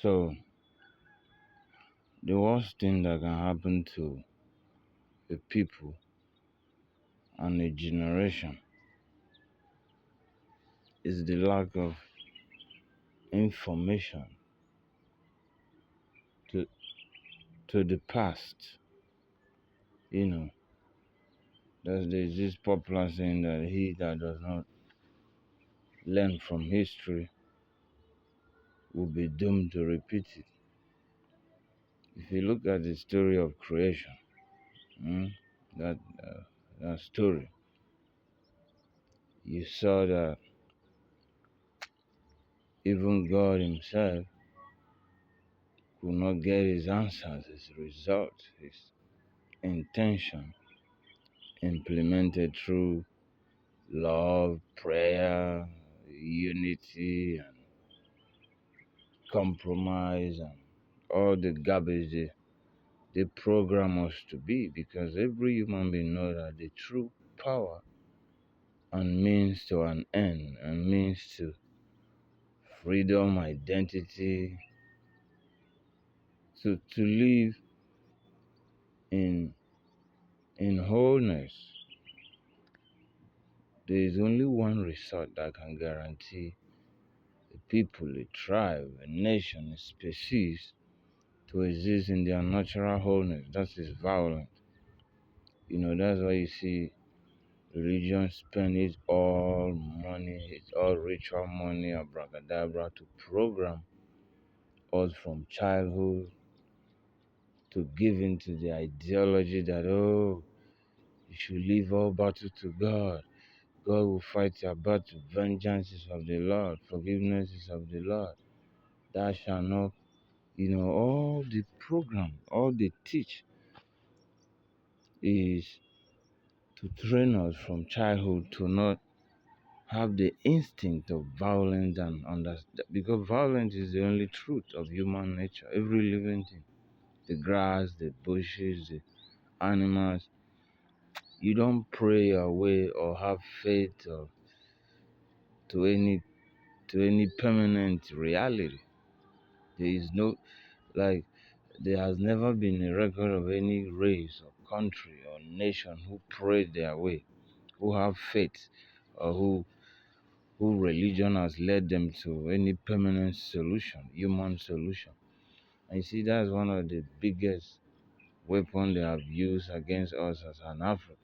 So, the worst thing that can happen to a people and a generation is the lack of information to, to the past. You know, there's this popular saying that he that does not learn from history will be doomed to repeat it. If you look at the story of creation, mm, that that story, you saw that even God Himself could not get His answers, His result, His intention implemented through love, prayer, unity, and compromise, and all the garbage they program us to be. Because every human being knows that the true power and means to an end and means to freedom, identity, to live in wholeness. There is only one result that can guarantee a people, a tribe, a nation, a species to exist in their natural wholeness. That is violence. That's why you see religion spend its all money, its all ritual money, abracadabra, to program us from childhood to give into the ideology that, oh, you should leave all battle to God. God will fight your battle. Vengeance is of the Lord. Forgiveness is of the Lord. Thou shalt not, all the program, all they teach is to train us from childhood to not have the instinct of violence and understand, because violence is the only truth of human nature. Every living thing, the grass, the bushes, the animals, you don't pray your way or have faith or to any permanent reality. There is no, like, there has never been a record of any race or country or nation who prayed their way, who have faith, or who religion has led them to any permanent solution, human solution. And you see, that's one of the biggest weapons they have used against us as an African.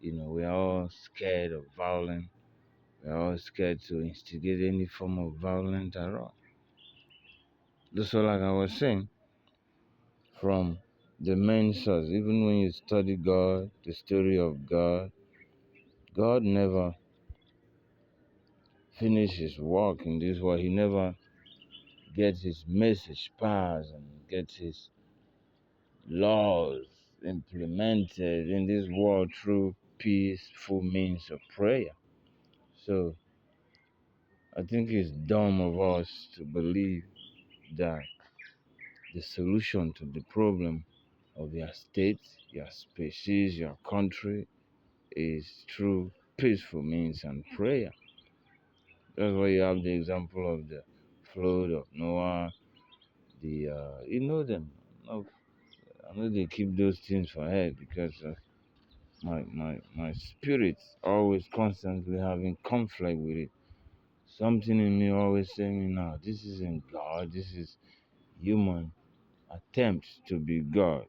We are all scared of violence. We are all scared to instigate any form of violence at all. So, like I was saying, from the main source, even when you study God, the story of God, God never finished His work in this world. He never gets His message passed and gets His laws implemented in this world through peaceful means of prayer. So I think it's dumb of us to believe that the solution to the problem of your state, your species, your country is through peaceful means and prayer. That's why you have the example of the flood of Noah, you know them. No, I know they keep those things for head because my spirit always constantly having conflict with it. Something in me always saying me, no, this isn't God, this is human attempts to be God,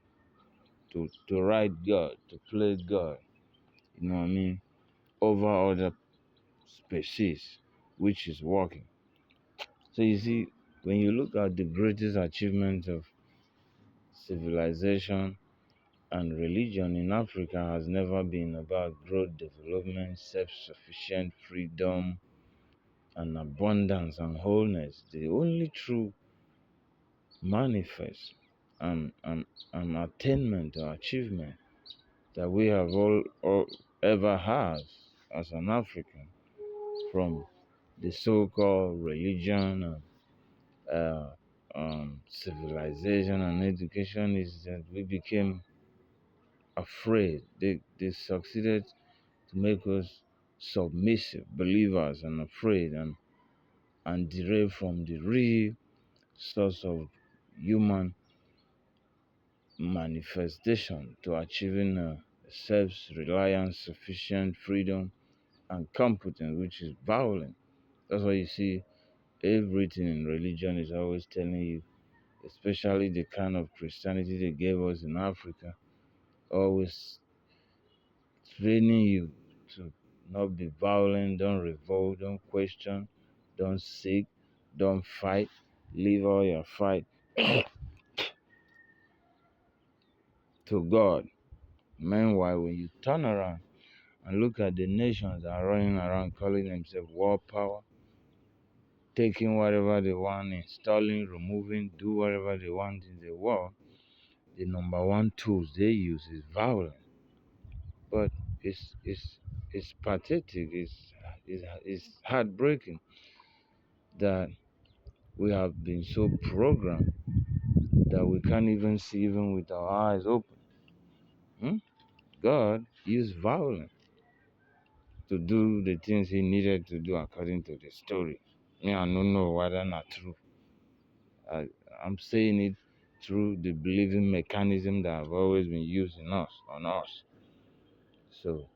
to write God, to play God, you know what I mean, over other species, which is working. So you see, when you look at the greatest achievement of civilization and religion in Africa has never been about growth, development, self-sufficient, freedom, and abundance and wholeness. The only true manifest and attainment or achievement that we have all ever had as an African, from the so-called religion and civilization and education, is that we became afraid. They succeeded to make us submissive believers and afraid and derail from the real source of human manifestation to achieving self-reliance, sufficient freedom, and competence, which is violent. That's why you see everything in religion is always telling you, especially the kind of Christianity they gave us in Africa, always training you to not be violent, don't revolt, don't question, don't seek, don't fight, leave all your fight to God. Meanwhile, when you turn around and look at the nations that are running around calling themselves world power, taking whatever they want, installing, removing, do whatever they want in the world, the number one tools they use is violence. But it's pathetic, it's heartbreaking that we have been so programmed that we can't even see even with our eyes open. Hmm? God used violence to do the things he needed to do according to the story. Me, I don't know whether not true. I, I'm saying it through the believing mechanism that have always been used in us, on us. So,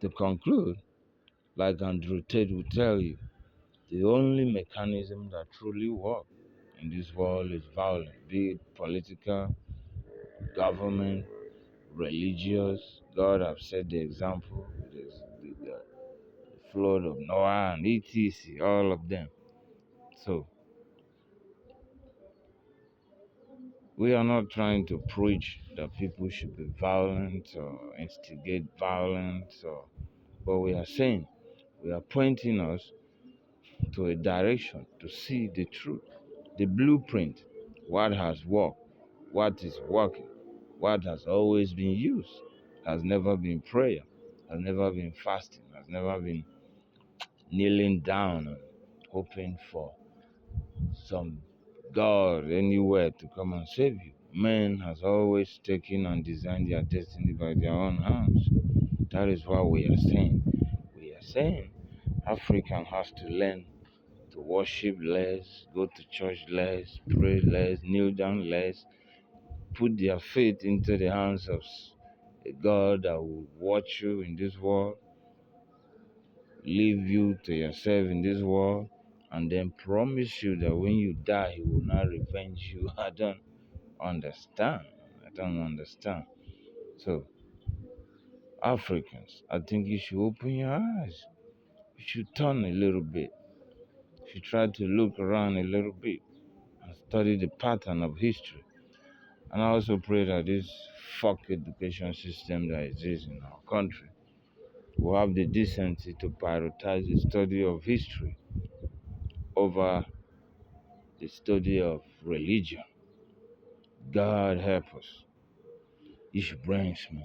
to conclude, like Andrew Tate will tell you, the only mechanism that truly works in this world is violence, be it political, government, religious. God have set the example, the flood of Noah and etc. All of them. So we are not trying to preach that people should be violent or instigate violence, but we are saying, we are pointing us to a direction to see the truth, the blueprint, what has worked, what is working, what has always been used, has never been prayer, has never been fasting, has never been kneeling down and hoping for some God anywhere to come and save you. Man has always taken and designed their destiny by their own hands. That is what we are saying. We are saying African has to learn to worship less, go to church less, pray less, kneel down less, put their faith into the hands of a God that will watch you in this world, leave you to yourself in this world, and then promise you that when you die, He will not revenge you. I don't understand. I don't understand. So, Africans, I think you should open your eyes. You should turn a little bit. You should try to look around a little bit and study the pattern of history. And I also pray that this fuck education system that exists in our country will have the decency to prioritize the study of history over the study of religion. God help us. Ish brains, man.